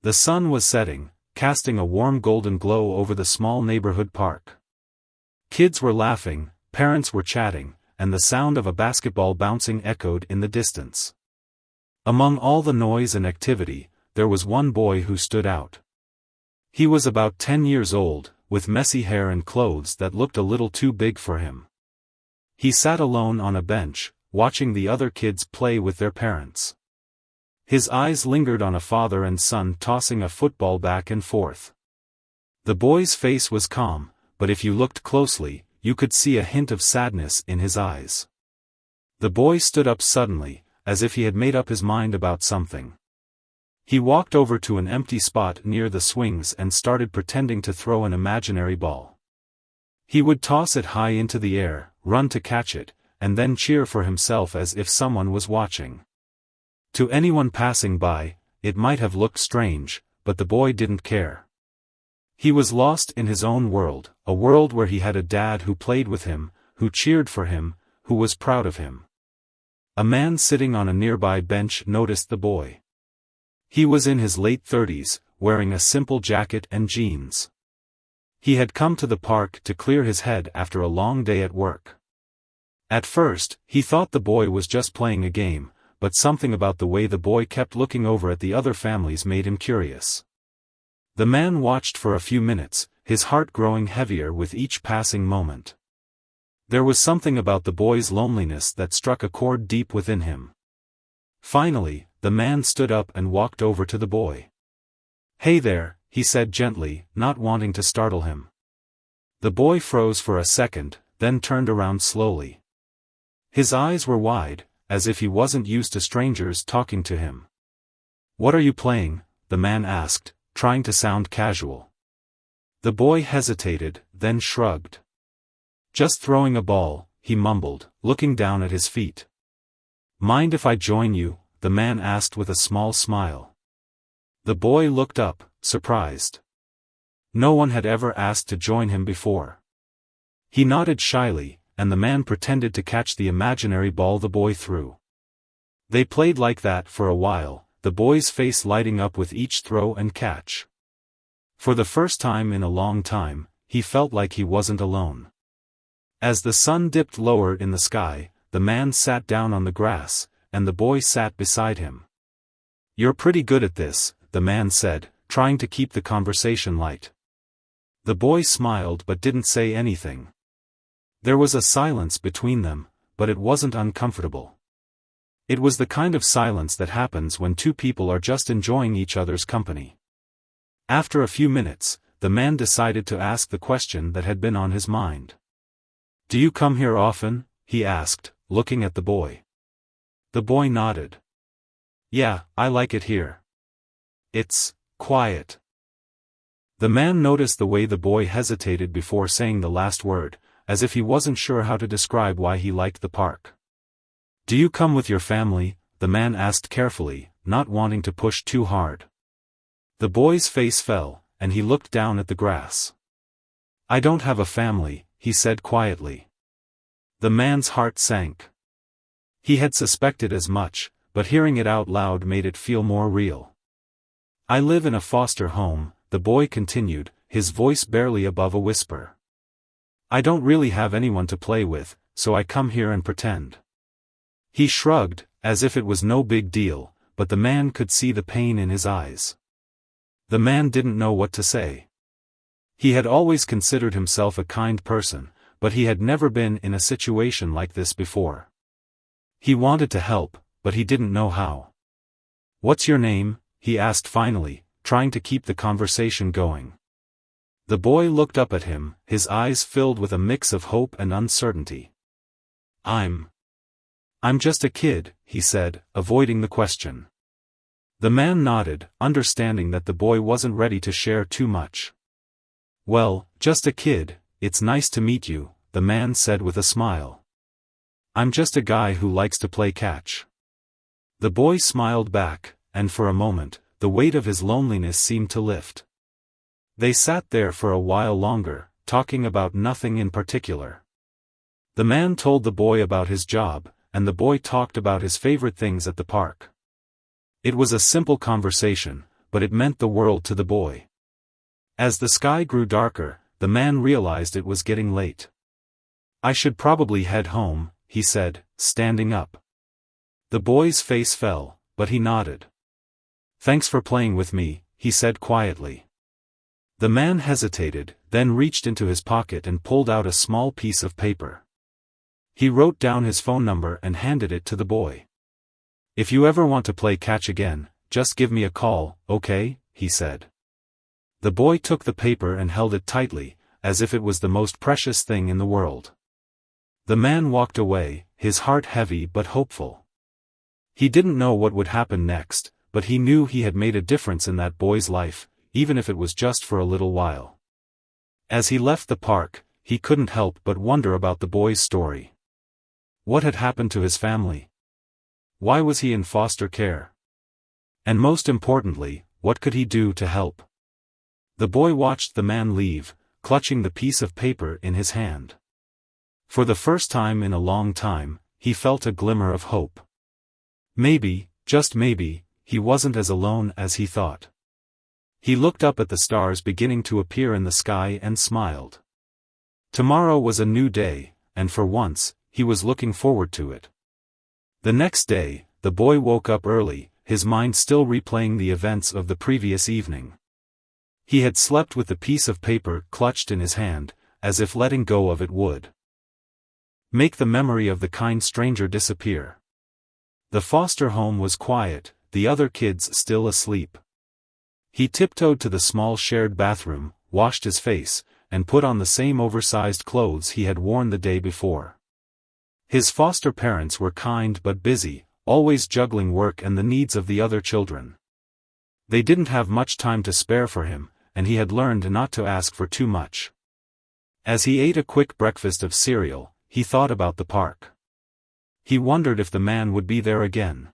The sun was setting, casting a warm golden glow over the small neighborhood park. Kids were laughing, parents were chatting, and the sound of a basketball bouncing echoed in the distance. Among all the noise and activity, there was one boy who stood out. He was about 10 years old, with messy hair and clothes that looked a little too big for him. He sat alone on a bench, watching the other kids play with their parents. His eyes lingered on a father and son tossing a football back and forth. The boy's face was calm, but if you looked closely, you could see a hint of sadness in his eyes. The boy stood up suddenly, as if he had made up his mind about something. He walked over to an empty spot near the swings and started pretending to throw an imaginary ball. He would toss it high into the air, run to catch it, and then cheer for himself as if someone was watching. To anyone passing by, it might have looked strange, but the boy didn't care. He was lost in his own world, a world where he had a dad who played with him, who cheered for him, who was proud of him. A man sitting on a nearby bench noticed the boy. He was in his late 30s, wearing a simple jacket and jeans. He had come to the park to clear his head after a long day at work. At first, he thought the boy was just playing a game, but something about the way the boy kept looking over at the other families made him curious. The man watched for a few minutes, his heart growing heavier with each passing moment. There was something about the boy's loneliness that struck a chord deep within him. Finally, the man stood up and walked over to the boy. "Hey there," he said gently, not wanting to startle him. The boy froze for a second, then turned around slowly. His eyes were wide, as if he wasn't used to strangers talking to him. "What are you playing?" the man asked, trying to sound casual. The boy hesitated, then shrugged. "Just throwing a ball," he mumbled, looking down at his feet. "Mind if I join you?" the man asked with a small smile. The boy looked up, surprised. No one had ever asked to join him before. He nodded shyly, and the man pretended to catch the imaginary ball the boy threw. They played like that for a while, the boy's face lighting up with each throw and catch. For the first time in a long time, he felt like he wasn't alone. As the sun dipped lower in the sky, the man sat down on the grass, and the boy sat beside him. "You're pretty good at this," the man said, trying to keep the conversation light. The boy smiled but didn't say anything. There was a silence between them, but it wasn't uncomfortable. It was the kind of silence that happens when two people are just enjoying each other's company. After a few minutes, the man decided to ask the question that had been on his mind. "Do you come here often?" he asked, looking at the boy. The boy nodded. "Yeah, I like it here. It's quiet." The man noticed the way the boy hesitated before saying the last word, as if he wasn't sure how to describe why he liked the park. "Do you come with your family?" the man asked carefully, not wanting to push too hard. The boy's face fell, and he looked down at the grass. "I don't have a family," he said quietly. The man's heart sank. He had suspected as much, but hearing it out loud made it feel more real. "I live in a foster home," the boy continued, his voice barely above a whisper. "I don't really have anyone to play with, so I come here and pretend." He shrugged, as if it was no big deal, but the man could see the pain in his eyes. The man didn't know what to say. He had always considered himself a kind person, but he had never been in a situation like this before. He wanted to help, but he didn't know how. "What's your name?" he asked finally, trying to keep the conversation going. The boy looked up at him, his eyes filled with a mix of hope and uncertainty. I'm just a kid," he said, avoiding the question. The man nodded, understanding that the boy wasn't ready to share too much. "Well, just a kid, it's nice to meet you," the man said with a smile. "I'm just a guy who likes to play catch." The boy smiled back, and for a moment, the weight of his loneliness seemed to lift. They sat there for a while longer, talking about nothing in particular. The man told the boy about his job, and the boy talked about his favorite things at the park. It was a simple conversation, but it meant the world to the boy. As the sky grew darker, the man realized it was getting late. "I should probably head home," he said, standing up. The boy's face fell, but he nodded. "Thanks for playing with me," he said quietly. The man hesitated, then reached into his pocket and pulled out a small piece of paper. He wrote down his phone number and handed it to the boy. "If you ever want to play catch again, just give me a call, okay?" he said. The boy took the paper and held it tightly, as if it was the most precious thing in the world. The man walked away, his heart heavy but hopeful. He didn't know what would happen next, but he knew he had made a difference in that boy's life, even if it was just for a little while. As he left the park, he couldn't help but wonder about the boy's story. What had happened to his family? Why was he in foster care? And most importantly, what could he do to help? The boy watched the man leave, clutching the piece of paper in his hand. For the first time in a long time, he felt a glimmer of hope. Maybe, just maybe, he wasn't as alone as he thought. He looked up at the stars beginning to appear in the sky and smiled. Tomorrow was a new day, and for once, he was looking forward to it. The next day, the boy woke up early, his mind still replaying the events of the previous evening. He had slept with the piece of paper clutched in his hand, as if letting go of it would make the memory of the kind stranger disappear. The foster home was quiet, the other kids still asleep. He tiptoed to the small shared bathroom, washed his face, and put on the same oversized clothes he had worn the day before. His foster parents were kind but busy, always juggling work and the needs of the other children. They didn't have much time to spare for him, and he had learned not to ask for too much. As he ate a quick breakfast of cereal, he thought about the park. He wondered if the man would be there again.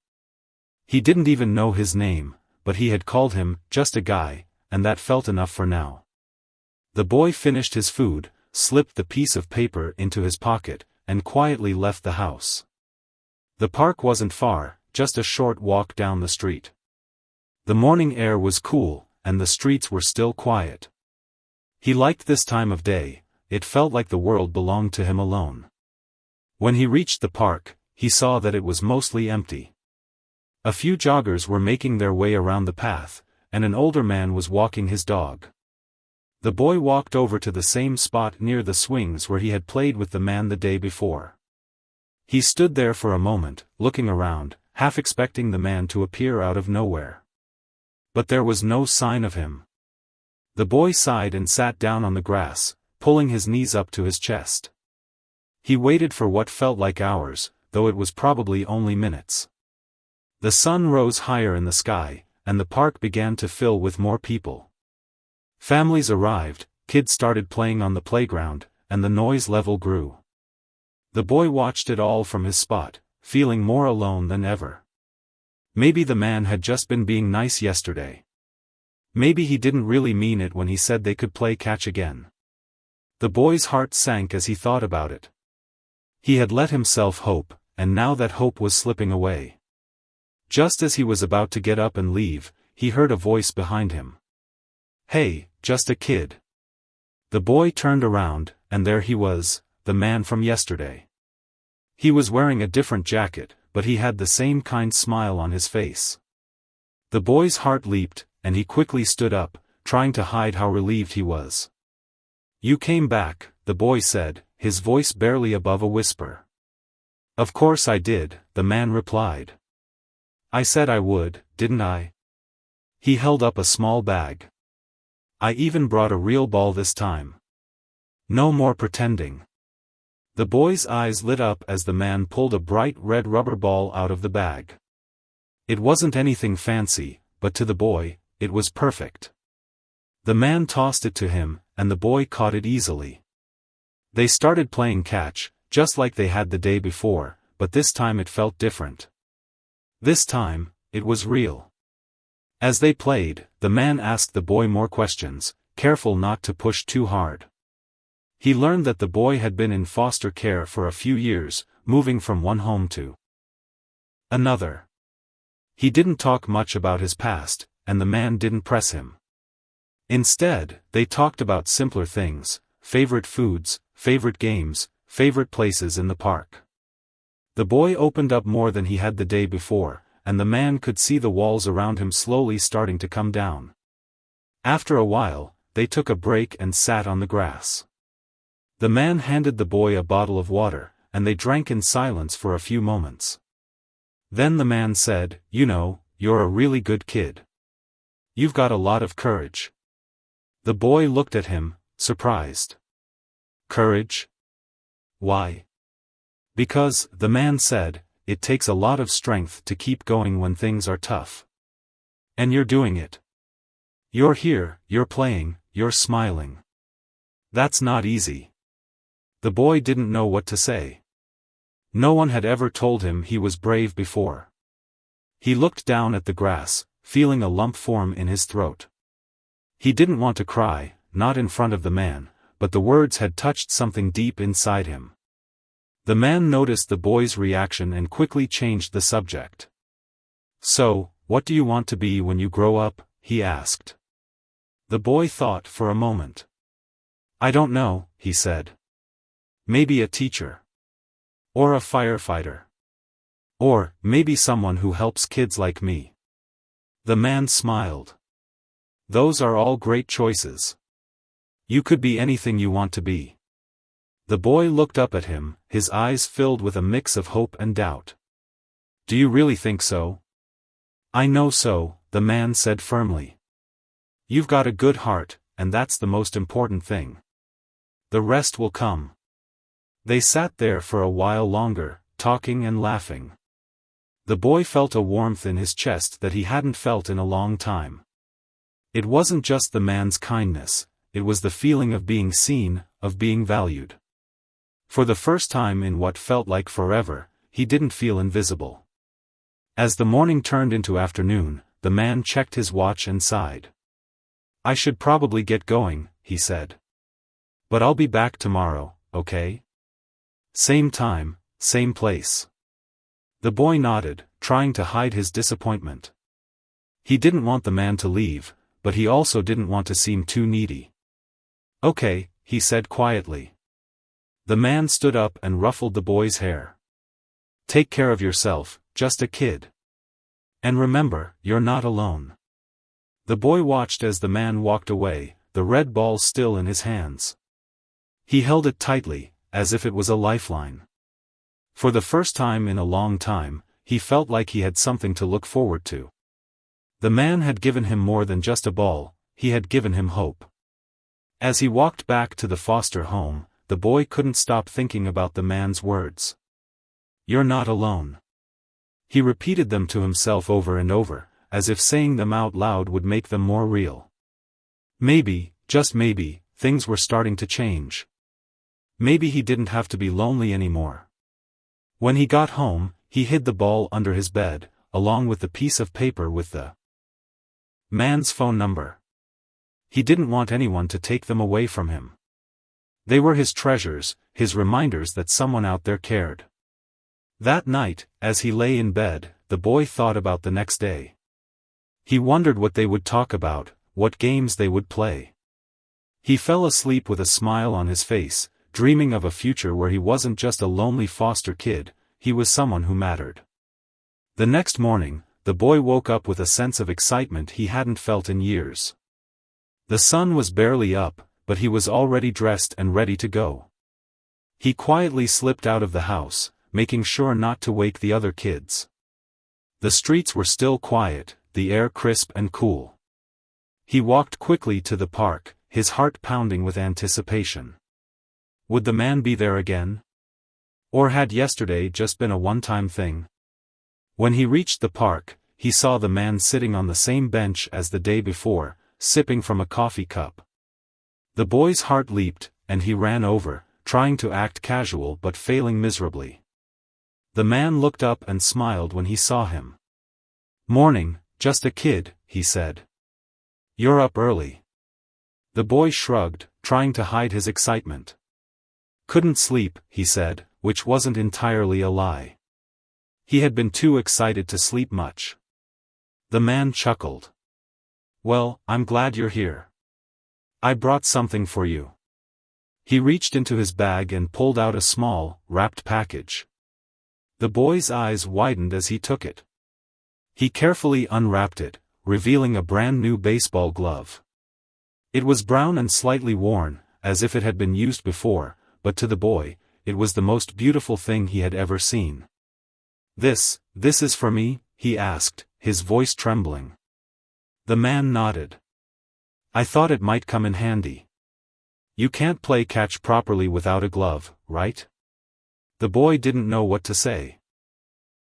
He didn't even know his name, but he had called him just a guy, and that felt enough for now. The boy finished his food, slipped the piece of paper into his pocket, and quietly left the house. The park wasn't far, just a short walk down the street. The morning air was cool, and the streets were still quiet. He liked this time of day, it felt like the world belonged to him alone. When he reached the park, he saw that it was mostly empty. A few joggers were making their way around the path, and an older man was walking his dog. The boy walked over to the same spot near the swings where he had played with the man the day before. He stood there for a moment, looking around, half expecting the man to appear out of nowhere. But there was no sign of him. The boy sighed and sat down on the grass, pulling his knees up to his chest. He waited for what felt like hours, though it was probably only minutes. The sun rose higher in the sky, and the park began to fill with more people. Families arrived, kids started playing on the playground, and the noise level grew. The boy watched it all from his spot, feeling more alone than ever. Maybe the man had just been being nice yesterday. Maybe he didn't really mean it when he said they could play catch again. The boy's heart sank as he thought about it. He had let himself hope, and now that hope was slipping away. Just as he was about to get up and leave, he heard a voice behind him. "Hey, just a kid." The boy turned around, and there he was, the man from yesterday. He was wearing a different jacket, but he had the same kind smile on his face. The boy's heart leaped, and he quickly stood up, trying to hide how relieved he was. "You came back," the boy said, his voice barely above a whisper. "Of course I did," the man replied. "I said I would, didn't I?" He held up a small bag. "I even brought a real ball this time. No more pretending." The boy's eyes lit up as the man pulled a bright red rubber ball out of the bag. It wasn't anything fancy, but to the boy, it was perfect. The man tossed it to him, and the boy caught it easily. They started playing catch, just like they had the day before, but this time it felt different. This time, it was real. As they played, the man asked the boy more questions, careful not to push too hard. He learned that the boy had been in foster care for a few years, moving from one home to another. He didn't talk much about his past, and the man didn't press him. Instead, they talked about simpler things: favorite foods, favorite games, favorite places in the park. The boy opened up more than he had the day before, and the man could see the walls around him slowly starting to come down. After a while, they took a break and sat on the grass. The man handed the boy a bottle of water, and they drank in silence for a few moments. Then the man said, "You know, you're a really good kid. You've got a lot of courage." The boy looked at him, surprised. "Courage? Why?" "Because," the man said, "it takes a lot of strength to keep going when things are tough. And you're doing it. You're here, you're playing, you're smiling. That's not easy." The boy didn't know what to say. No one had ever told him he was brave before. He looked down at the grass, feeling a lump form in his throat. He didn't want to cry, not in front of the man, but the words had touched something deep inside him. The man noticed the boy's reaction and quickly changed the subject. "So, what do you want to be when you grow up?" he asked. The boy thought for a moment. "I don't know," he said. "Maybe a teacher. Or a firefighter. Or, maybe someone who helps kids like me." The man smiled. "Those are all great choices. You could be anything you want to be." The boy looked up at him, his eyes filled with a mix of hope and doubt. "Do you really think so?" "I know so," the man said firmly. "You've got a good heart, and that's the most important thing. The rest will come." They sat there for a while longer, talking and laughing. The boy felt a warmth in his chest that he hadn't felt in a long time. It wasn't just the man's kindness, it was the feeling of being seen, of being valued. For the first time in what felt like forever, he didn't feel invisible. As the morning turned into afternoon, the man checked his watch and sighed. "I should probably get going," he said. "But I'll be back tomorrow, okay? Same time, same place." The boy nodded, trying to hide his disappointment. He didn't want the man to leave, but he also didn't want to seem too needy. "Okay," he said quietly. The man stood up and ruffled the boy's hair. "Take care of yourself, just a kid. And remember, you're not alone." The boy watched as the man walked away, the red ball still in his hands. He held it tightly, as if it was a lifeline. For the first time in a long time, he felt like he had something to look forward to. The man had given him more than just a ball, he had given him hope. As he walked back to the foster home, the boy couldn't stop thinking about the man's words. "You're not alone." He repeated them to himself over and over, as if saying them out loud would make them more real. Maybe, just maybe, things were starting to change. Maybe he didn't have to be lonely anymore. When he got home, he hid the ball under his bed, along with the piece of paper with the man's phone number. He didn't want anyone to take them away from him. They were his treasures, his reminders that someone out there cared. That night, as he lay in bed, the boy thought about the next day. He wondered what they would talk about, what games they would play. He fell asleep with a smile on his face, dreaming of a future where he wasn't just a lonely foster kid, he was someone who mattered. The next morning, the boy woke up with a sense of excitement he hadn't felt in years. The sun was barely up, but he was already dressed and ready to go. He quietly slipped out of the house, making sure not to wake the other kids. The streets were still quiet, the air crisp and cool. He walked quickly to the park, his heart pounding with anticipation. Would the man be there again? Or had yesterday just been a one-time thing? When he reached the park, he saw the man sitting on the same bench as the day before, sipping from a coffee cup. The boy's heart leaped, and he ran over, trying to act casual but failing miserably. The man looked up and smiled when he saw him. "Morning, just a kid," he said. "You're up early." The boy shrugged, trying to hide his excitement. "Couldn't sleep," he said, which wasn't entirely a lie. He had been too excited to sleep much. The man chuckled. Well, I'm glad you're here. I brought something for you. He reached into his bag and pulled out a small, wrapped package. The boy's eyes widened as he took it. He carefully unwrapped it, revealing a brand new baseball glove. It was brown and slightly worn, as if it had been used before, but to the boy, it was the most beautiful thing he had ever seen. This is for me?" he asked, his voice trembling. The man nodded. "I thought it might come in handy. You can't play catch properly without a glove, right?" The boy didn't know what to say.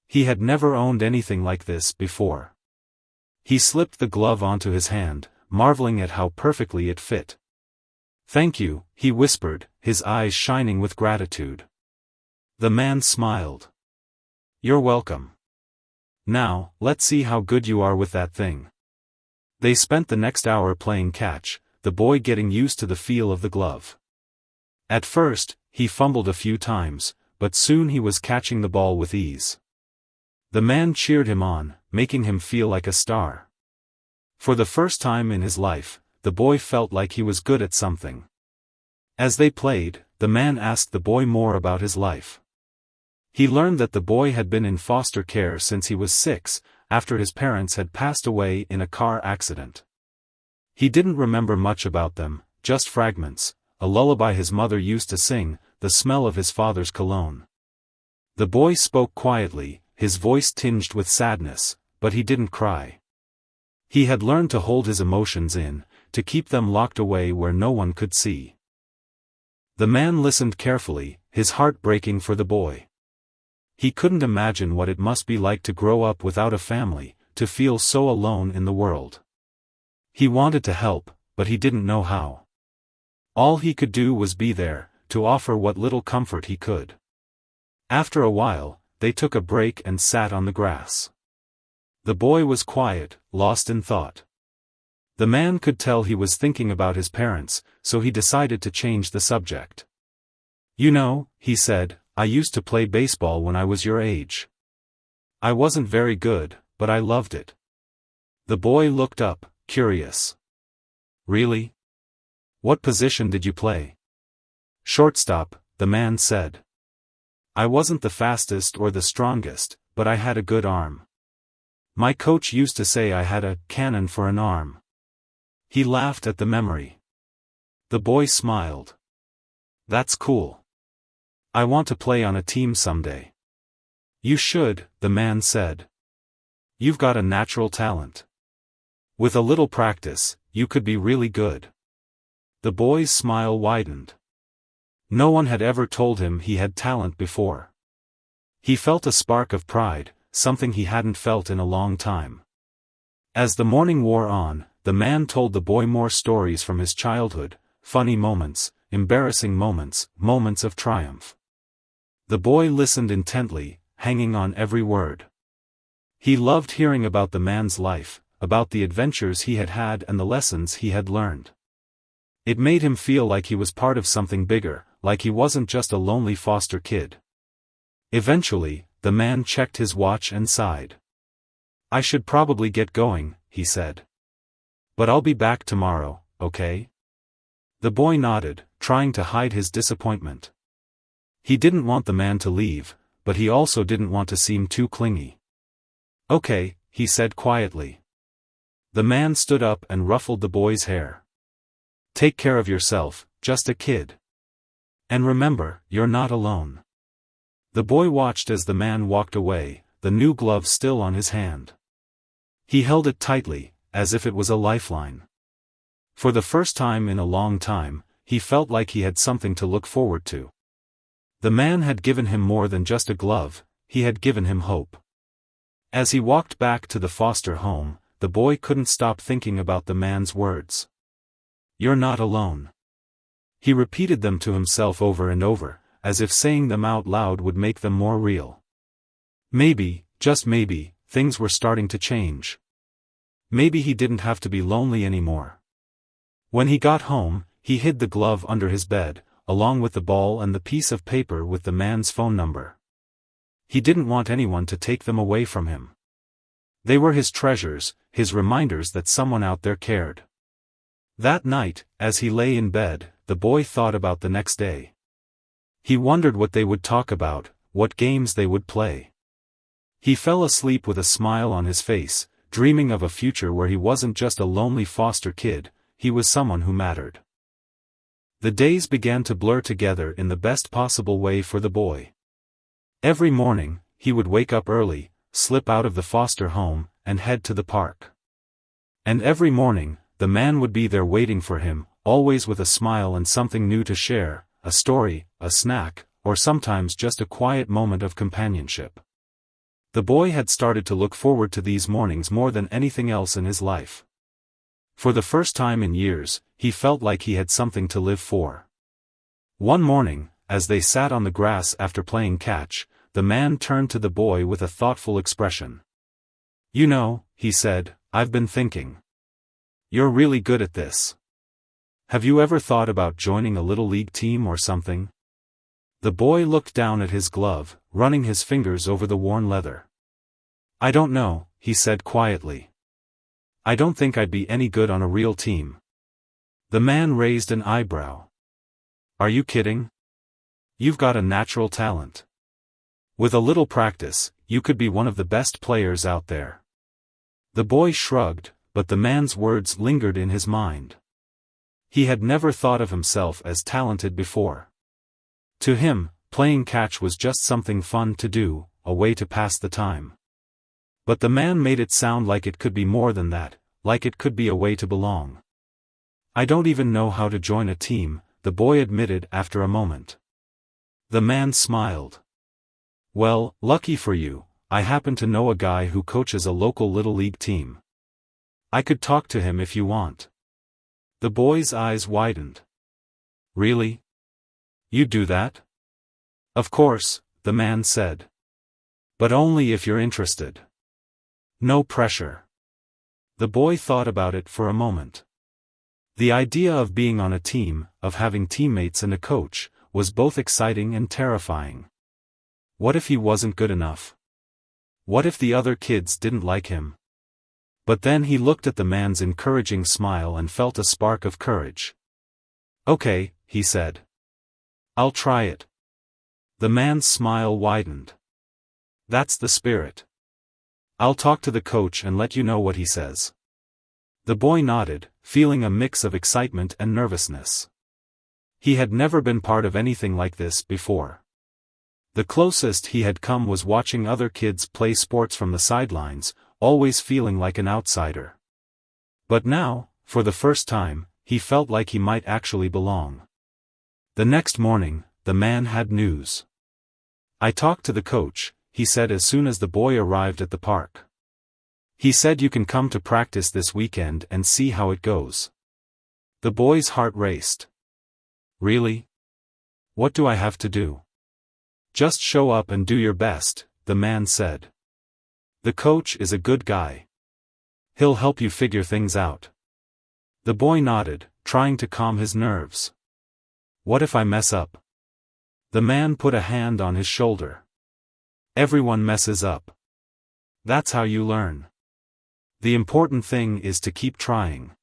He had never owned anything like this before. He slipped the glove onto his hand, marveling at how perfectly it fit. "Thank you," he whispered, his eyes shining with gratitude. The man smiled. "You're welcome. Now, let's see how good you are with that thing." They spent the next hour playing catch, the boy getting used to the feel of the glove. At first, he fumbled a few times, but soon he was catching the ball with ease. The man cheered him on, making him feel like a star. For the first time in his life, the boy felt like he was good at something. As they played, the man asked the boy more about his life. He learned that the boy had been in foster care since he was 6, after his parents had passed away in a car accident. He didn't remember much about them, just fragments, a lullaby his mother used to sing, the smell of his father's cologne. The boy spoke quietly, his voice tinged with sadness, but he didn't cry. He had learned to hold his emotions in, to keep them locked away where no one could see. The man listened carefully, his heart breaking for the boy. He couldn't imagine what it must be like to grow up without a family, to feel so alone in the world. He wanted to help, but he didn't know how. All he could do was be there, to offer what little comfort he could. After a while, they took a break and sat on the grass. The boy was quiet, lost in thought. The man could tell he was thinking about his parents, so he decided to change the subject. "You know," he said, "I used to play baseball when I was your age. I wasn't very good, but I loved it." The boy looked up, curious. "Really? What position did you play?" "Shortstop," the man said. "I wasn't the fastest or the strongest, but I had a good arm. My coach used to say I had a cannon for an arm." He laughed at the memory. The boy smiled. "That's cool. I want to play on a team someday." "You should," the man said. "You've got a natural talent. With a little practice, you could be really good." The boy's smile widened. No one had ever told him he had talent before. He felt a spark of pride, something he hadn't felt in a long time. As the morning wore on, the man told the boy more stories from his childhood, funny moments, embarrassing moments, moments of triumph. The boy listened intently, hanging on every word. He loved hearing about the man's life, about the adventures he had had and the lessons he had learned. It made him feel like he was part of something bigger, like he wasn't just a lonely foster kid. Eventually, the man checked his watch and sighed. "I should probably get going," he said. "But I'll be back tomorrow, okay?" The boy nodded, trying to hide his disappointment. He didn't want the man to leave, but he also didn't want to seem too clingy. "Okay," he said quietly. The man stood up and ruffled the boy's hair. "Take care of yourself, just a kid. And remember, you're not alone." The boy watched as the man walked away, the new glove still on his hand. He held it tightly, as if it was a lifeline. For the first time in a long time, he felt like he had something to look forward to. The man had given him more than just a glove, he had given him hope. As he walked back to the foster home, the boy couldn't stop thinking about the man's words. "You're not alone." He repeated them to himself over and over, as if saying them out loud would make them more real. Maybe, just maybe, things were starting to change. Maybe he didn't have to be lonely anymore. When he got home, he hid the glove under his bed, along with the ball and the piece of paper with the man's phone number. He didn't want anyone to take them away from him. They were his treasures, his reminders that someone out there cared. That night, as he lay in bed, the boy thought about the next day. He wondered what they would talk about, what games they would play. He fell asleep with a smile on his face, dreaming of a future where he wasn't just a lonely foster kid, he was someone who mattered. The days began to blur together in the best possible way for the boy. Every morning, he would wake up early, slip out of the foster home, and head to the park. And every morning, the man would be there waiting for him, always with a smile and something new to share, a story, a snack, or sometimes just a quiet moment of companionship. The boy had started to look forward to these mornings more than anything else in his life. For the first time in years, he felt like he had something to live for. One morning, as they sat on the grass after playing catch, the man turned to the boy with a thoughtful expression. "You know," he said, "I've been thinking. You're really good at this. Have you ever thought about joining a little league team or something?" The boy looked down at his glove, running his fingers over the worn leather. "I don't know," he said quietly. "I don't think I'd be any good on a real team." The man raised an eyebrow. "Are you kidding? You've got a natural talent. With a little practice, you could be one of the best players out there." The boy shrugged, but the man's words lingered in his mind. He had never thought of himself as talented before. To him, playing catch was just something fun to do, a way to pass the time. But the man made it sound like it could be more than that, like it could be a way to belong. "I don't even know how to join a team," the boy admitted after a moment. The man smiled. "Well, lucky for you, I happen to know a guy who coaches a local little league team. I could talk to him if you want." The boy's eyes widened. "Really? You'd do that?" "Of course," the man said. "But only if you're interested. No pressure." The boy thought about it for a moment. The idea of being on a team, of having teammates and a coach, was both exciting and terrifying. What if he wasn't good enough? What if the other kids didn't like him? But then he looked at the man's encouraging smile and felt a spark of courage. "Okay," he said. "I'll try it." The man's smile widened. "That's the spirit. I'll talk to the coach and let you know what he says." The boy nodded, feeling a mix of excitement and nervousness. He had never been part of anything like this before. The closest he had come was watching other kids play sports from the sidelines, always feeling like an outsider. But now, for the first time, he felt like he might actually belong. The next morning, the man had news. "I talked to the coach," he said as soon as the boy arrived at the park. "He said you can come to practice this weekend and see how it goes." The boy's heart raced. "Really? What do I have to do?" "Just show up and do your best," the man said. "The coach is a good guy. He'll help you figure things out." The boy nodded, trying to calm his nerves. "What if I mess up?" The man put a hand on his shoulder. "Everyone messes up. That's how you learn. The important thing is to keep trying."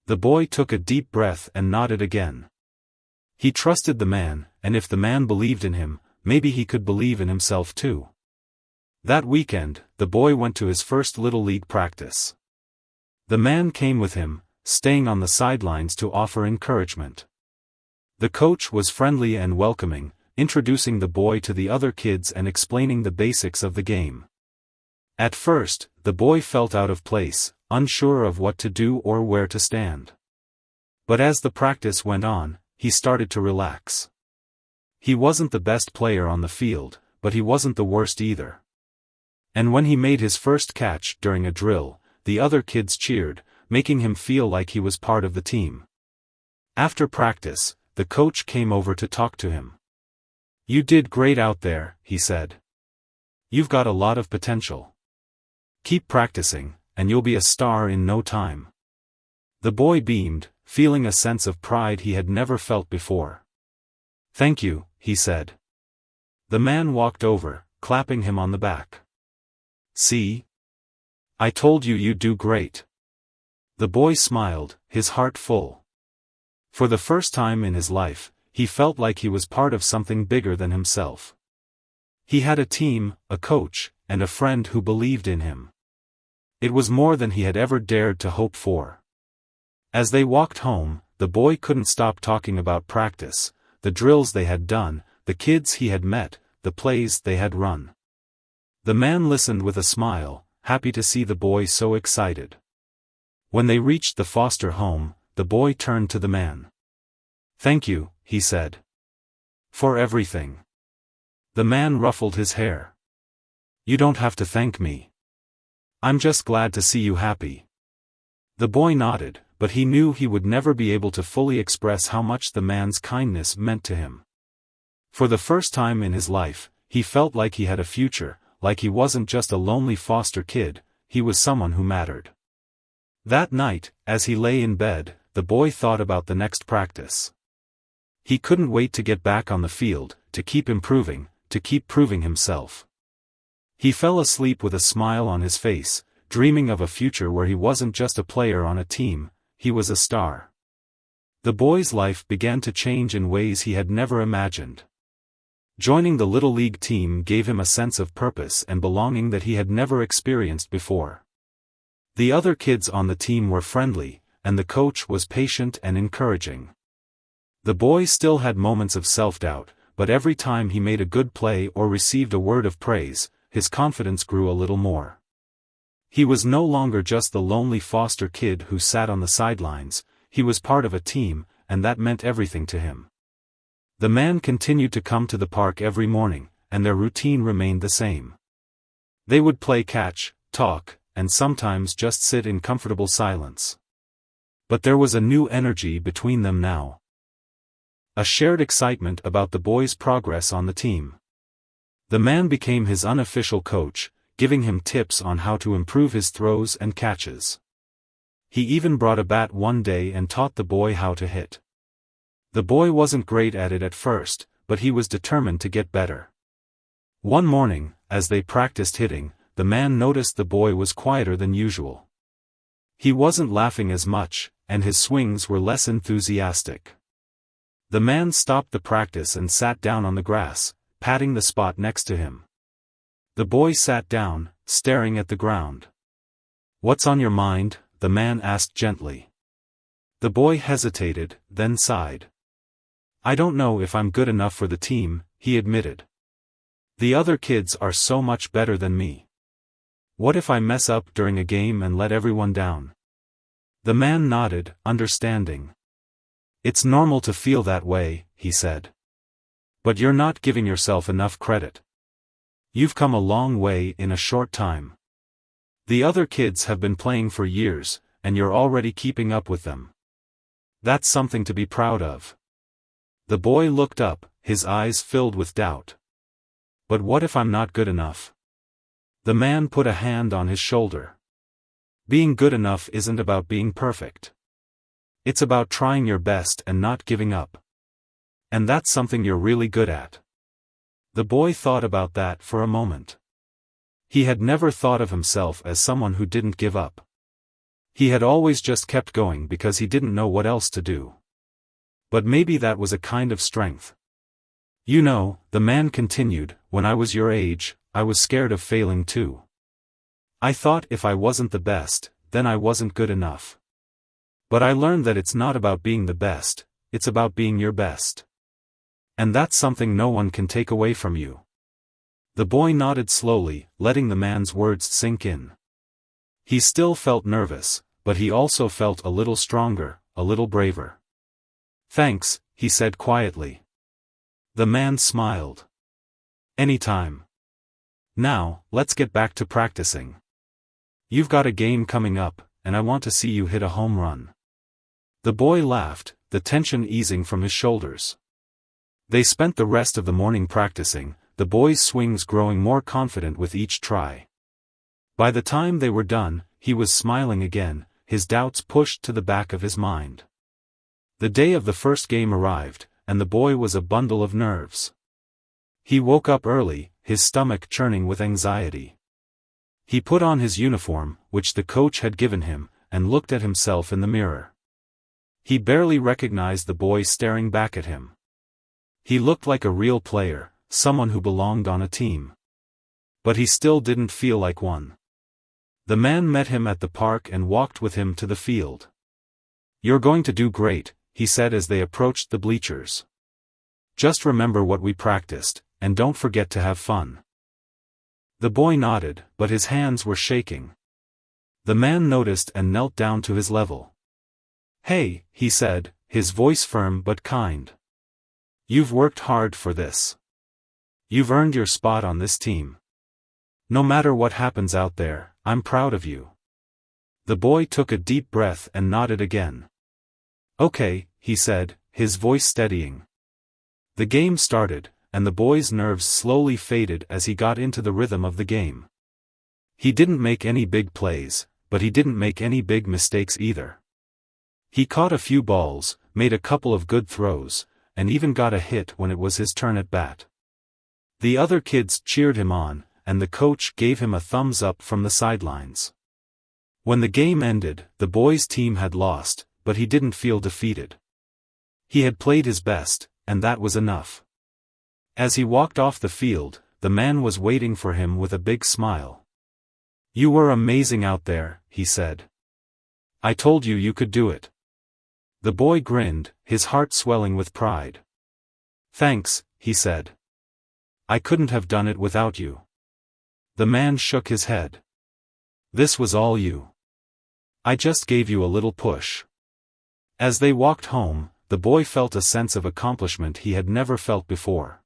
The boy took a deep breath and nodded again. He trusted the man, and if the man believed in him, maybe he could believe in himself too. That weekend, the boy went to his first Little League practice. The man came with him, staying on the sidelines to offer encouragement. The coach was friendly and welcoming, introducing the boy to the other kids and explaining the basics of the game. At first, the boy felt out of place, unsure of what to do or where to stand. But as the practice went on, he started to relax. He wasn't the best player on the field, but he wasn't the worst either. And when he made his first catch during a drill, the other kids cheered, making him feel like he was part of the team. After practice, the coach came over to talk to him. "You did great out there," he said. "You've got a lot of potential. Keep practicing, and you'll be a star in no time." The boy beamed, feeling a sense of pride he had never felt before. "Thank you," he said. The man walked over, clapping him on the back. "See? I told you you'd do great. The boy smiled, his heart full. For the first time in his life, he felt like he was part of something bigger than himself. He had a team, a coach, and a friend who believed in him. It was more than he had ever dared to hope for. As they walked home, the boy couldn't stop talking about practice, the drills they had done, the kids he had met, the plays they had run. The man listened with a smile, happy to see the boy so excited. When they reached the foster home, the boy turned to the man. "Thank you," he said. "For everything." The man ruffled his hair. "You don't have to thank me. I'm just glad to see you happy." The boy nodded, but he knew he would never be able to fully express how much the man's kindness meant to him. For the first time in his life, he felt like he had a future, like he wasn't just a lonely foster kid, he was someone who mattered. That night, as he lay in bed, the boy thought about the next practice. He couldn't wait to get back on the field, to keep improving, to keep proving himself. He fell asleep with a smile on his face, dreaming of a future where he wasn't just a player on a team, he was a star. The boy's life began to change in ways he had never imagined. Joining the Little League team gave him a sense of purpose and belonging that he had never experienced before. The other kids on the team were friendly, and the coach was patient and encouraging. The boy still had moments of self-doubt, but every time he made a good play or received a word of praise, his confidence grew a little more. He was no longer just the lonely foster kid who sat on the sidelines, he was part of a team, and that meant everything to him. The man continued to come to the park every morning, and their routine remained the same. They would play catch, talk, and sometimes just sit in comfortable silence. But there was a new energy between them now. A shared excitement about the boy's progress on the team. The man became his unofficial coach, giving him tips on how to improve his throws and catches. He even brought a bat one day and taught the boy how to hit. The boy wasn't great at it at first, but he was determined to get better. One morning, as they practiced hitting, the man noticed the boy was quieter than usual. He wasn't laughing as much, and his swings were less enthusiastic. The man stopped the practice and sat down on the grass, patting the spot next to him. The boy sat down, staring at the ground. "What's on your mind?" the man asked gently. The boy hesitated, then sighed. "I don't know if I'm good enough for the team," he admitted. "The other kids are so much better than me. What if I mess up during a game and let everyone down?" The man nodded, understanding. "It's normal to feel that way," he said. "But you're not giving yourself enough credit. You've come a long way in a short time. The other kids have been playing for years, and you're already keeping up with them. That's something to be proud of." The boy looked up, his eyes filled with doubt. "But what if I'm not good enough?" The man put a hand on his shoulder. "Being good enough isn't about being perfect. It's about trying your best and not giving up. And that's something you're really good at." The boy thought about that for a moment. He had never thought of himself as someone who didn't give up. He had always just kept going because he didn't know what else to do. But maybe that was a kind of strength. "You know," the man continued, "when I was your age, I was scared of failing too. I thought if I wasn't the best, then I wasn't good enough. But I learned that it's not about being the best, it's about being your best. And that's something no one can take away from you." The boy nodded slowly, letting the man's words sink in. He still felt nervous, but he also felt a little stronger, a little braver. "Thanks," he said quietly. The man smiled. "Anytime. Now, let's get back to practicing. You've got a game coming up, and I want to see you hit a home run." The boy laughed, the tension easing from his shoulders. They spent the rest of the morning practicing, the boy's swings growing more confident with each try. By the time they were done, he was smiling again, his doubts pushed to the back of his mind. The day of the first game arrived, and the boy was a bundle of nerves. He woke up early, his stomach churning with anxiety. He put on his uniform, which the coach had given him, and looked at himself in the mirror. He barely recognized the boy staring back at him. He looked like a real player, someone who belonged on a team. But he still didn't feel like one. The man met him at the park and walked with him to the field. "You're going to do great," he said as they approached the bleachers. "Just remember what we practiced, and don't forget to have fun." The boy nodded, but his hands were shaking. The man noticed and knelt down to his level. "Hey," he said, his voice firm but kind. "You've worked hard for this. You've earned your spot on this team. No matter what happens out there, I'm proud of you." The boy took a deep breath and nodded again. "Okay," he said, his voice steadying. The game started, and the boy's nerves slowly faded as he got into the rhythm of the game. He didn't make any big plays, but he didn't make any big mistakes either. He caught a few balls, made a couple of good throws, and even got a hit when it was his turn at bat. The other kids cheered him on, and the coach gave him a thumbs up from the sidelines. When the game ended, the boys' team had lost, but he didn't feel defeated. He had played his best, and that was enough. As he walked off the field, the man was waiting for him with a big smile. "You were amazing out there," he said. "I told you you could do it." The boy grinned, his heart swelling with pride. "Thanks," he said. "I couldn't have done it without you." The man shook his head. "This was all you. I just gave you a little push." As they walked home, the boy felt a sense of accomplishment he had never felt before.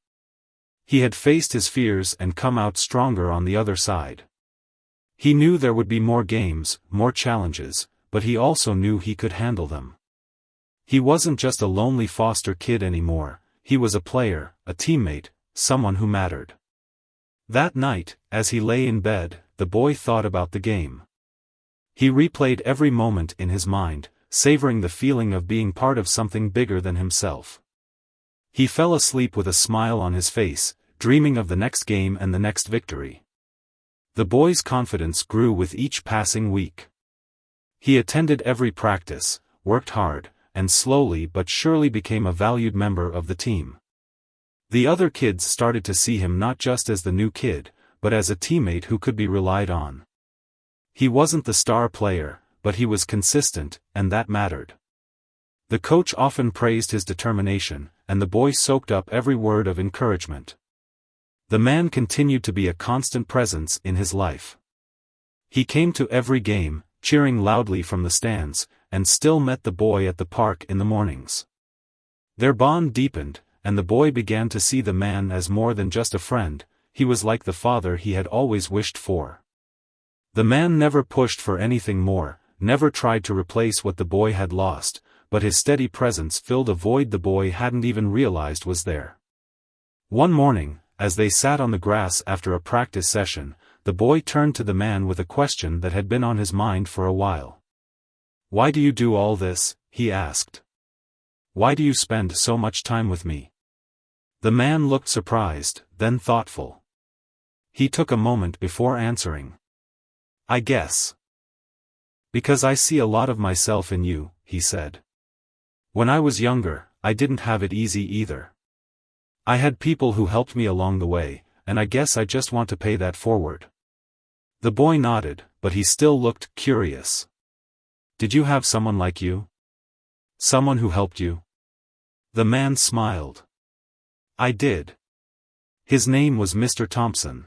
He had faced his fears and come out stronger on the other side. He knew there would be more games, more challenges, but he also knew he could handle them. He wasn't just a lonely foster kid anymore, he was a player, a teammate, someone who mattered. That night, as he lay in bed, the boy thought about the game. He replayed every moment in his mind, savoring the feeling of being part of something bigger than himself. He fell asleep with a smile on his face, dreaming of the next game and the next victory. The boy's confidence grew with each passing week. He attended every practice, worked hard, and slowly but surely became a valued member of the team. The other kids started to see him not just as the new kid, but as a teammate who could be relied on. He wasn't the star player, but he was consistent, and that mattered. The coach often praised his determination, and the boy soaked up every word of encouragement. The man continued to be a constant presence in his life. He came to every game, cheering loudly from the stands, and still met the boy at the park in the mornings. Their bond deepened, and the boy began to see the man as more than just a friend. He was like the father he had always wished for. The man never pushed for anything more, never tried to replace what the boy had lost, but his steady presence filled a void the boy hadn't even realized was there. One morning, as they sat on the grass after a practice session, the boy turned to the man with a question that had been on his mind for a while. "Why do you do all this?" he asked. "Why do you spend so much time with me?" The man looked surprised, then thoughtful. He took a moment before answering. "I guess because I see a lot of myself in you," he said. "When I was younger, I didn't have it easy either. I had people who helped me along the way, and I guess I just want to pay that forward." The boy nodded, but he still looked curious. "Did you have someone like you? Someone who helped you?" The man smiled. "I did. His name was Mr. Thompson.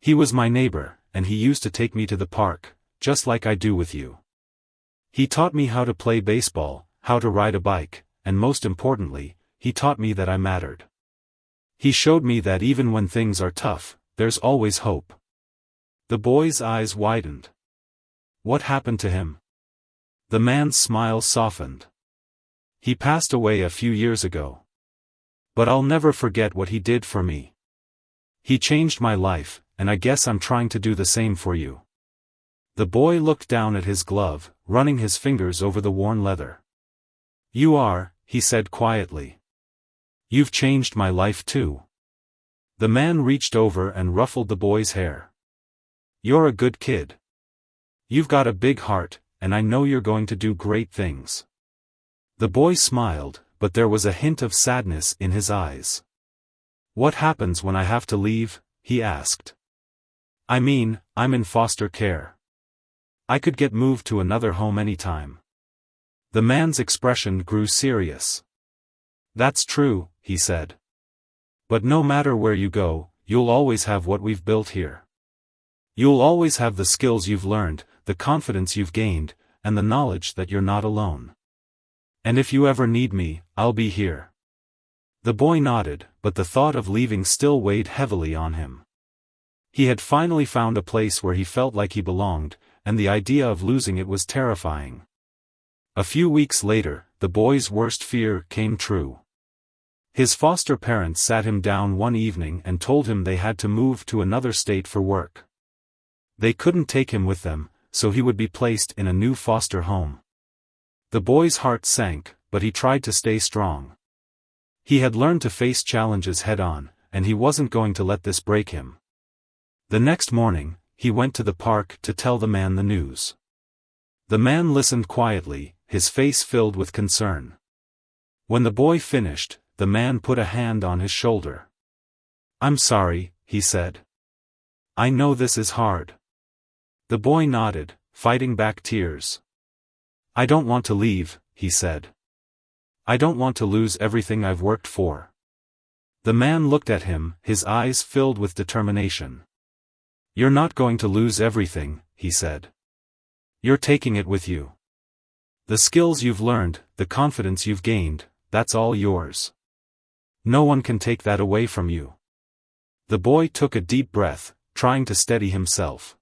He was my neighbor, and he used to take me to the park, just like I do with you. He taught me how to play baseball, how to ride a bike, and most importantly, he taught me that I mattered. He showed me that even when things are tough, there's always hope." The boy's eyes widened. "What happened to him?" The man's smile softened. "He passed away a few years ago. But I'll never forget what he did for me. He changed my life, and I guess I'm trying to do the same for you." The boy looked down at his glove, running his fingers over the worn leather. "You are," he said quietly. "You've changed my life too." The man reached over and ruffled the boy's hair. You're a good kid. You've got a big heart, and I know you're going to do great things." The boy smiled, but there was a hint of sadness in his eyes. "What happens when I have to leave?" he asked. "I mean, I'm in foster care. I could get moved to another home anytime." The man's expression grew serious. "That's true," he said. "But no matter where you go, you'll always have what we've built here. You'll always have the skills you've learned, the confidence you've gained, and the knowledge that you're not alone. And if you ever need me, I'll be here." The boy nodded, but the thought of leaving still weighed heavily on him. He had finally found a place where he felt like he belonged, and the idea of losing it was terrifying. A few weeks later, the boy's worst fear came true. His foster parents sat him down one evening and told him they had to move to another state for work. They couldn't take him with them, so he would be placed in a new foster home. The boy's heart sank, but he tried to stay strong. He had learned to face challenges head-on, and he wasn't going to let this break him. The next morning, he went to the park to tell the man the news. The man listened quietly, his face filled with concern. When the boy finished, the man put a hand on his shoulder. "I'm sorry," he said. "I know this is hard." The boy nodded, fighting back tears. "I don't want to leave," he said. "I don't want to lose everything I've worked for." The man looked at him, his eyes filled with determination. "You're not going to lose everything," he said. "You're taking it with you. The skills you've learned, the confidence you've gained, that's all yours. No one can take that away from you." The boy took a deep breath, trying to steady himself.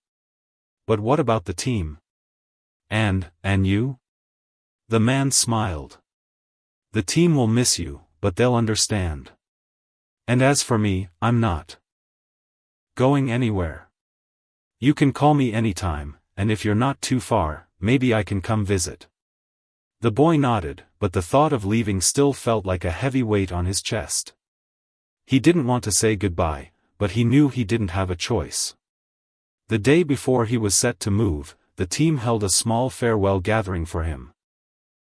"But what about the team? And you?" The man smiled. "The team will miss you, but they'll understand. And as for me, I'm not going anywhere. You can call me anytime, and if you're not too far, maybe I can come visit." The boy nodded, but the thought of leaving still felt like a heavy weight on his chest. He didn't want to say goodbye, but he knew he didn't have a choice. The day before he was set to move, the team held a small farewell gathering for him.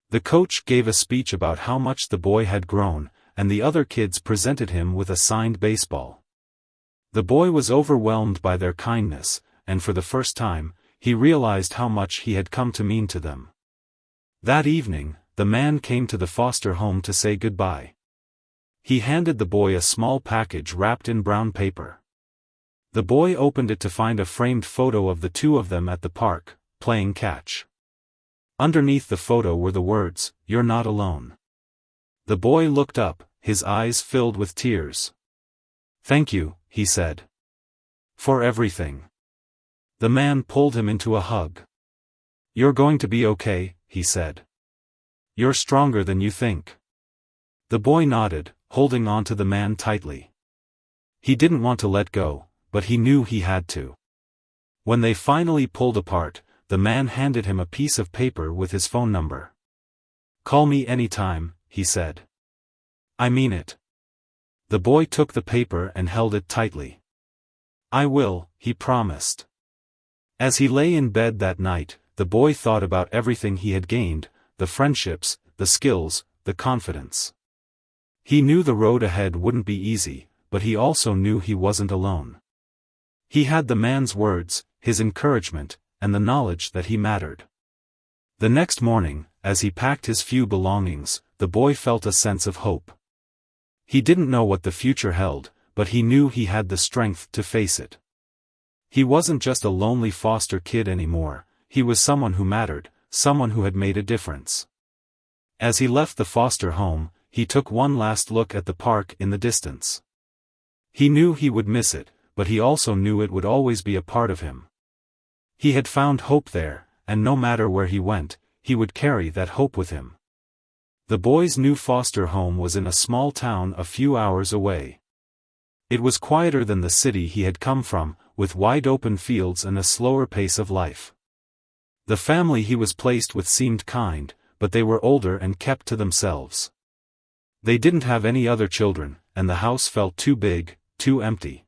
The coach gave a speech about how much the boy had grown, and the other kids presented him with a signed baseball. The boy was overwhelmed by their kindness, and for the first time, he realized how much he had come to mean to them. That evening, the man came to the foster home to say goodbye. He handed the boy a small package wrapped in brown paper. The boy opened it to find a framed photo of the two of them at the park, playing catch. Underneath the photo were the words, "You're not alone." The boy looked up, his eyes filled with tears. "Thank you," he said. "For everything." The man pulled him into a hug. "You're going to be okay," he said. "You're stronger than you think." The boy nodded, holding on to the man tightly. He didn't want to let go, but he knew he had to. When they finally pulled apart, the man handed him a piece of paper with his phone number. "Call me anytime," he said. "I mean it." The boy took the paper and held it tightly. "I will," he promised. As he lay in bed that night, the boy thought about everything he had gained, the friendships, the skills, the confidence. He knew the road ahead wouldn't be easy, but he also knew he wasn't alone. He had the man's words, his encouragement, and the knowledge that he mattered. The next morning, as he packed his few belongings, the boy felt a sense of hope. He didn't know what the future held, but he knew he had the strength to face it. He wasn't just a lonely foster kid anymore, he was someone who mattered, someone who had made a difference. As he left the foster home, he took one last look at the park in the distance. He knew he would miss it, but he also knew it would always be a part of him. He had found hope there, and no matter where he went, he would carry that hope with him. The boy's new foster home was in a small town a few hours away. It was quieter than the city he had come from, with wide-open fields and a slower pace of life. The family he was placed with seemed kind, but they were older and kept to themselves. They didn't have any other children, and the house felt too big, too empty.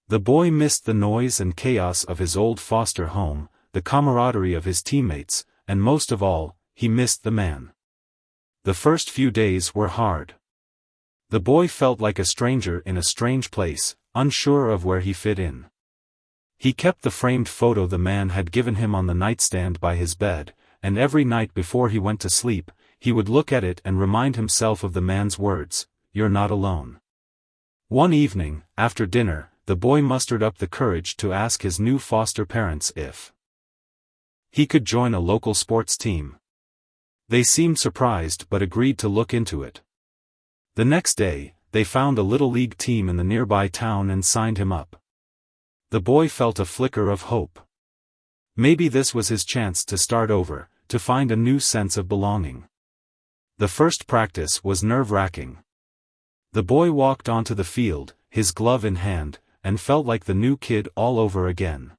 The boy missed the noise and chaos of his old foster home, the camaraderie of his teammates, and most of all, he missed the man. The first few days were hard. The boy felt like a stranger in a strange place, unsure of where he fit in. He kept the framed photo the man had given him on the nightstand by his bed, and every night before he went to sleep, he would look at it and remind himself of the man's words, "You're not alone." One evening, after dinner, the boy mustered up the courage to ask his new foster parents if he could join a local sports team. They seemed surprised but agreed to look into it. The next day, they found a little league team in the nearby town and signed him up. The boy felt a flicker of hope. Maybe this was his chance to start over, to find a new sense of belonging. The first practice was nerve-wracking. The boy walked onto the field, his glove in hand, and felt like the new kid all over again.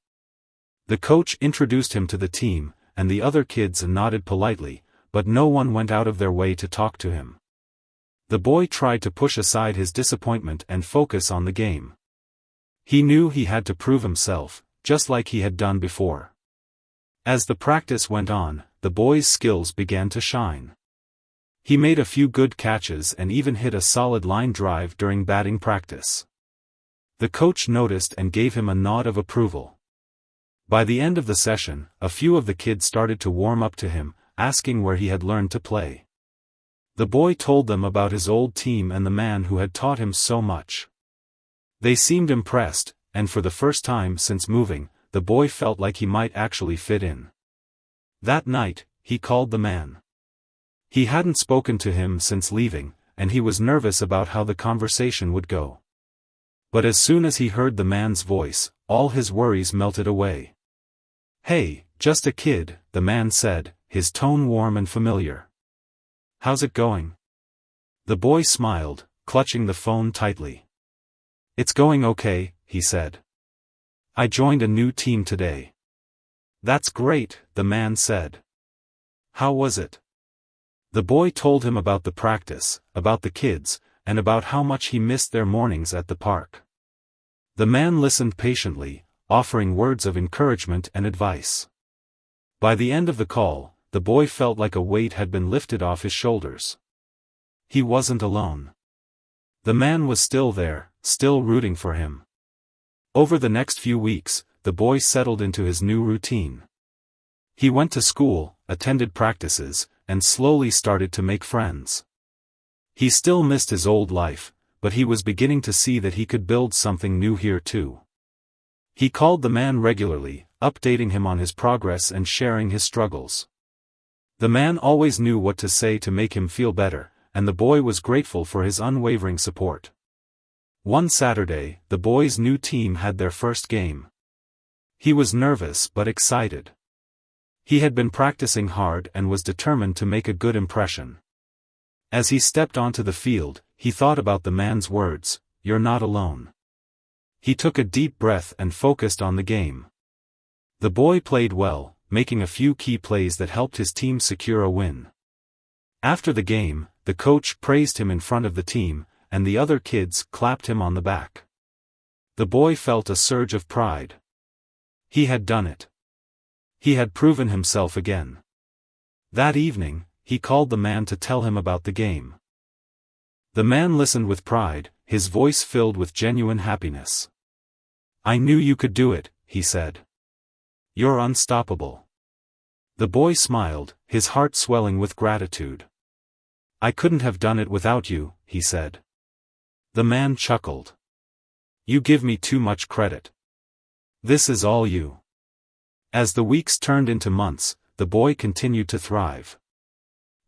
The coach introduced him to the team, and the other kids nodded politely, but no one went out of their way to talk to him. The boy tried to push aside his disappointment and focus on the game. He knew he had to prove himself, just like he had done before. As the practice went on, the boy's skills began to shine. He made a few good catches and even hit a solid line drive during batting practice. The coach noticed and gave him a nod of approval. By the end of the session, a few of the kids started to warm up to him, asking where he had learned to play. The boy told them about his old team and the man who had taught him so much. They seemed impressed, and for the first time since moving, the boy felt like he might actually fit in. That night, he called the man. He hadn't spoken to him since leaving, and he was nervous about how the conversation would go. But as soon as he heard the man's voice, all his worries melted away. "Hey, just a kid," the man said, his tone warm and familiar. "How's it going?" The boy smiled, clutching the phone tightly. "It's going okay," he said. "I joined a new team today." "That's great," the man said. "How was it?" The boy told him about the practice, about the kids, and about how much he missed their mornings at the park. The man listened patiently, offering words of encouragement and advice. By the end of the call, the boy felt like a weight had been lifted off his shoulders. He wasn't alone. The man was still there, still rooting for him. Over the next few weeks, the boy settled into his new routine. He went to school, attended practices, and slowly started to make friends. He still missed his old life, but he was beginning to see that he could build something new here too. He called the man regularly, updating him on his progress and sharing his struggles. The man always knew what to say to make him feel better, and the boy was grateful for his unwavering support. One Saturday, the boy's new team had their first game. He was nervous but excited. He had been practicing hard and was determined to make a good impression. As he stepped onto the field, he thought about the man's words, "You're not alone." He took a deep breath and focused on the game. The boy played well, making a few key plays that helped his team secure a win. After the game, the coach praised him in front of the team, and the other kids clapped him on the back. The boy felt a surge of pride. He had done it. He had proven himself again. That evening, he called the man to tell him about the game. The man listened with pride, his voice filled with genuine happiness. "I knew you could do it," he said. "You're unstoppable." The boy smiled, his heart swelling with gratitude. "I couldn't have done it without you," he said. The man chuckled. "You give me too much credit. This is all you." As the weeks turned into months, the boy continued to thrive.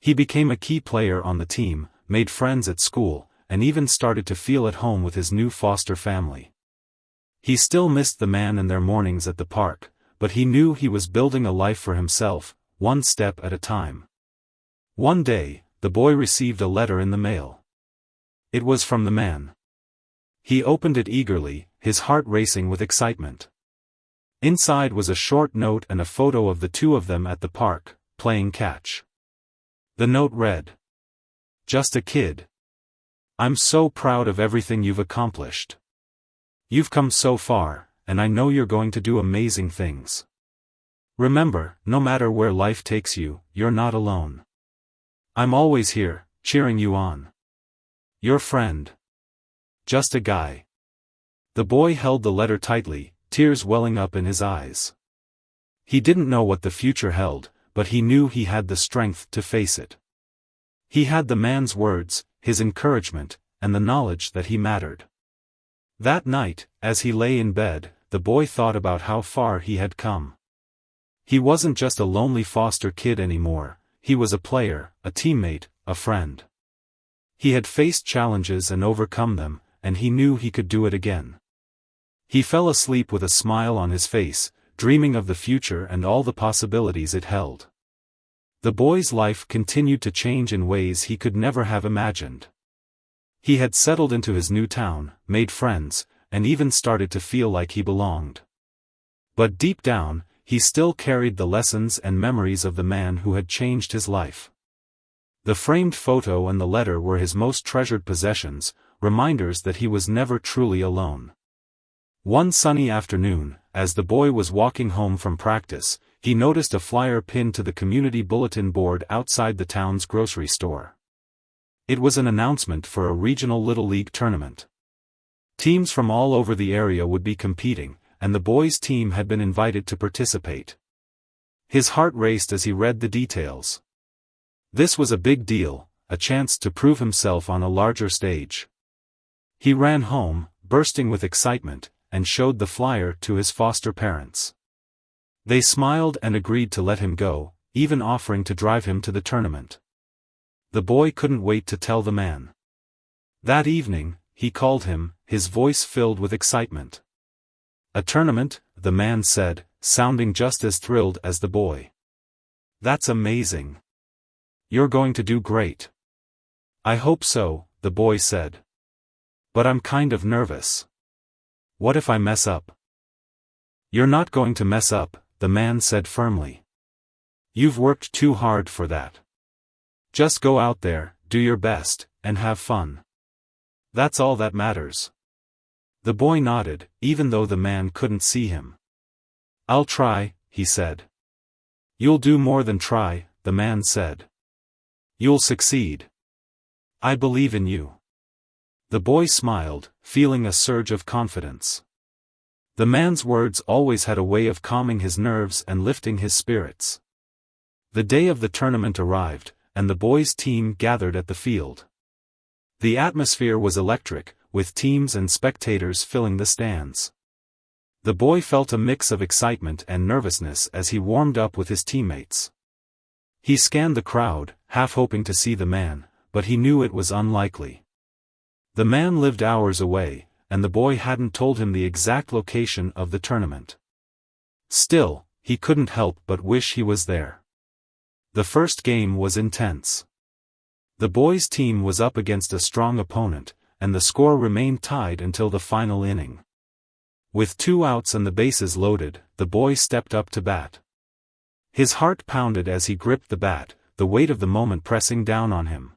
He became a key player on the team, made friends at school, and even started to feel at home with his new foster family. He still missed the man and their mornings at the park, but he knew he was building a life for himself, one step at a time. One day, the boy received a letter in the mail. It was from the man. He opened it eagerly, his heart racing with excitement. Inside was a short note and a photo of the two of them at the park, playing catch. The note read, "Just a kid. I'm so proud of everything you've accomplished. You've come so far, and I know you're going to do amazing things. Remember, no matter where life takes you, you're not alone. I'm always here, cheering you on. Your friend. Just a guy. The boy held the letter tightly, tears welling up in his eyes. He didn't know what the future held, but he knew he had the strength to face it. He had the man's words, his encouragement, and the knowledge that he mattered. That night, as he lay in bed, the boy thought about how far he had come. He wasn't just a lonely foster kid anymore, he was a player, a teammate, a friend. He had faced challenges and overcome them, and he knew he could do it again. He fell asleep with a smile on his face, dreaming of the future and all the possibilities it held. The boy's life continued to change in ways he could never have imagined. He had settled into his new town, made friends, and even started to feel like he belonged. But deep down, he still carried the lessons and memories of the man who had changed his life. The framed photo and the letter were his most treasured possessions, reminders that he was never truly alone. One sunny afternoon, as the boy was walking home from practice, he noticed a flyer pinned to the community bulletin board outside the town's grocery store. It was an announcement for a regional Little League tournament. Teams from all over the area would be competing, and the boy's team had been invited to participate. His heart raced as he read the details. This was a big deal, a chance to prove himself on a larger stage. He ran home, bursting with excitement, and showed the flyer to his foster parents. They smiled and agreed to let him go, even offering to drive him to the tournament. The boy couldn't wait to tell the man. That evening, he called him, his voice filled with excitement. A tournament, the man said, sounding just as thrilled as the boy. That's amazing. You're going to do great. I hope so, the boy said. But I'm kind of nervous. What if I mess up? You're not going to mess up, the man said firmly. You've worked too hard for that. Just go out there, do your best, and have fun. That's all that matters. The boy nodded, even though the man couldn't see him. I'll try, he said. You'll do more than try, the man said. You'll succeed. I believe in you. The boy smiled, feeling a surge of confidence. The man's words always had a way of calming his nerves and lifting his spirits. The day of the tournament arrived, and the boys' team gathered at the field. The atmosphere was electric, with teams and spectators filling the stands. The boy felt a mix of excitement and nervousness as he warmed up with his teammates. He scanned the crowd, half hoping to see the man, but he knew it was unlikely. The man lived hours away, and the boy hadn't told him the exact location of the tournament. Still, he couldn't help but wish he was there. The first game was intense. The boys' team was up against a strong opponent, and the score remained tied until the final inning. With 2 outs and the bases loaded, the boy stepped up to bat. His heart pounded as he gripped the bat, the weight of the moment pressing down on him.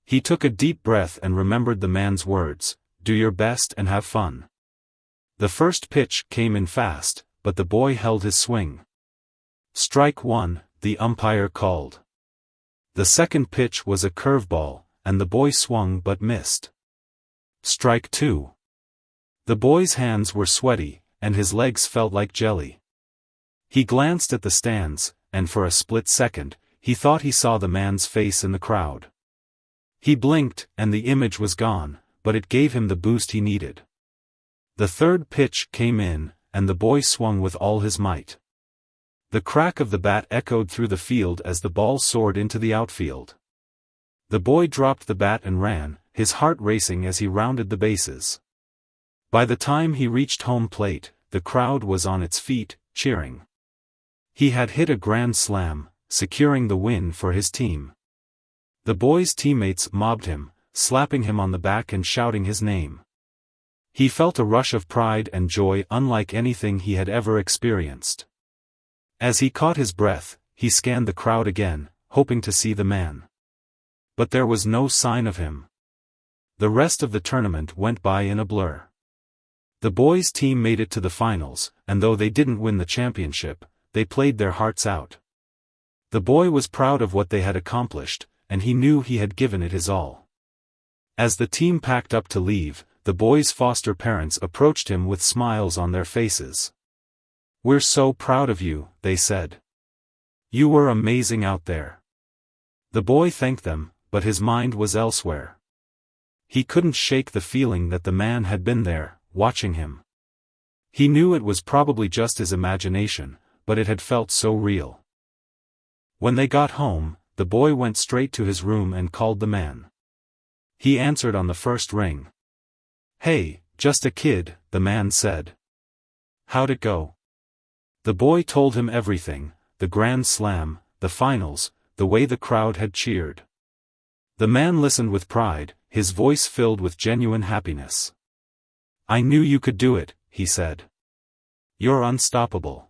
He took a deep breath and remembered the man's words, "Do your best and have fun." The first pitch came in fast, but the boy held his swing. "Strike 1, the umpire called. The second pitch was a curveball, and the boy swung but missed. "Strike 2. The boy's hands were sweaty, and his legs felt like jelly. He glanced at the stands, and for a split second, he thought he saw the man's face in the crowd. He blinked, and the image was gone, but it gave him the boost he needed. The third pitch came in, and the boy swung with all his might. The crack of the bat echoed through the field as the ball soared into the outfield. The boy dropped the bat and ran, his heart racing as he rounded the bases. By the time he reached home plate, the crowd was on its feet, cheering. He had hit a grand slam, securing the win for his team. The boy's teammates mobbed him, slapping him on the back and shouting his name. He felt a rush of pride and joy unlike anything he had ever experienced. As he caught his breath, he scanned the crowd again, hoping to see the man. But there was no sign of him. The rest of the tournament went by in a blur. The boys' team made it to the finals, and though they didn't win the championship, they played their hearts out. The boy was proud of what they had accomplished, and he knew he had given it his all. As the team packed up to leave, the boy's foster parents approached him with smiles on their faces. "We're so proud of you," they said. "You were amazing out there." The boy thanked them, but his mind was elsewhere. He couldn't shake the feeling that the man had been there, watching him. He knew it was probably just his imagination, but it had felt so real. When they got home, the boy went straight to his room and called the man. He answered on the first ring. "Hey, just a kid," the man said. "How'd it go?" The boy told him everything, the Grand Slam, the finals, the way the crowd had cheered. The man listened with pride, his voice filled with genuine happiness. "I knew you could do it," he said. "You're unstoppable."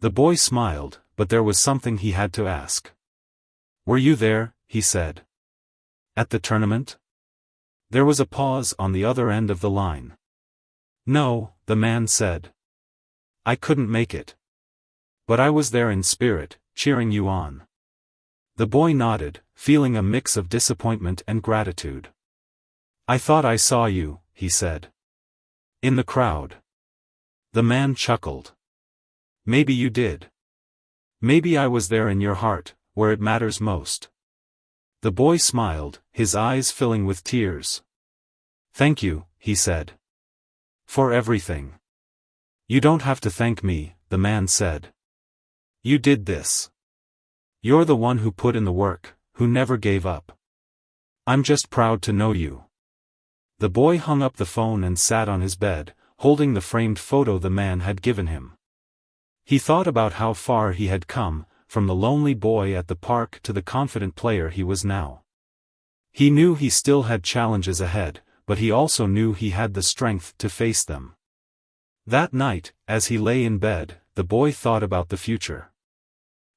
The boy smiled, but there was something he had to ask. "Were you there?" he said. "At the tournament?" There was a pause on the other end of the line. "No," the man said. "I couldn't make it. But I was there in spirit, cheering you on." The boy nodded, feeling a mix of disappointment and gratitude. "I thought I saw you," he said. "In the crowd." The man chuckled. "Maybe you did. Maybe I was there in your heart, where it matters most." The boy smiled, his eyes filling with tears. "Thank you," he said. "For everything." "You don't have to thank me," the man said. "You did this. You're the one who put in the work, who never gave up. I'm just proud to know you." The boy hung up the phone and sat on his bed, holding the framed photo the man had given him. He thought about how far he had come, from the lonely boy at the park to the confident player he was now. He knew he still had challenges ahead, but he also knew he had the strength to face them. That night, as he lay in bed, the boy thought about the future.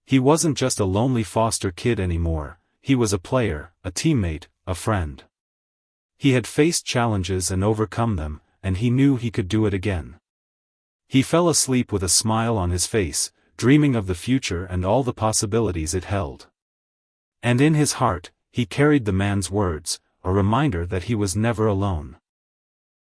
He wasn't just a lonely foster kid anymore, he was a player, a teammate, a friend. He had faced challenges and overcome them, and he knew he could do it again. He fell asleep with a smile on his face, dreaming of the future and all the possibilities it held. And in his heart, he carried the man's words, a reminder that he was never alone.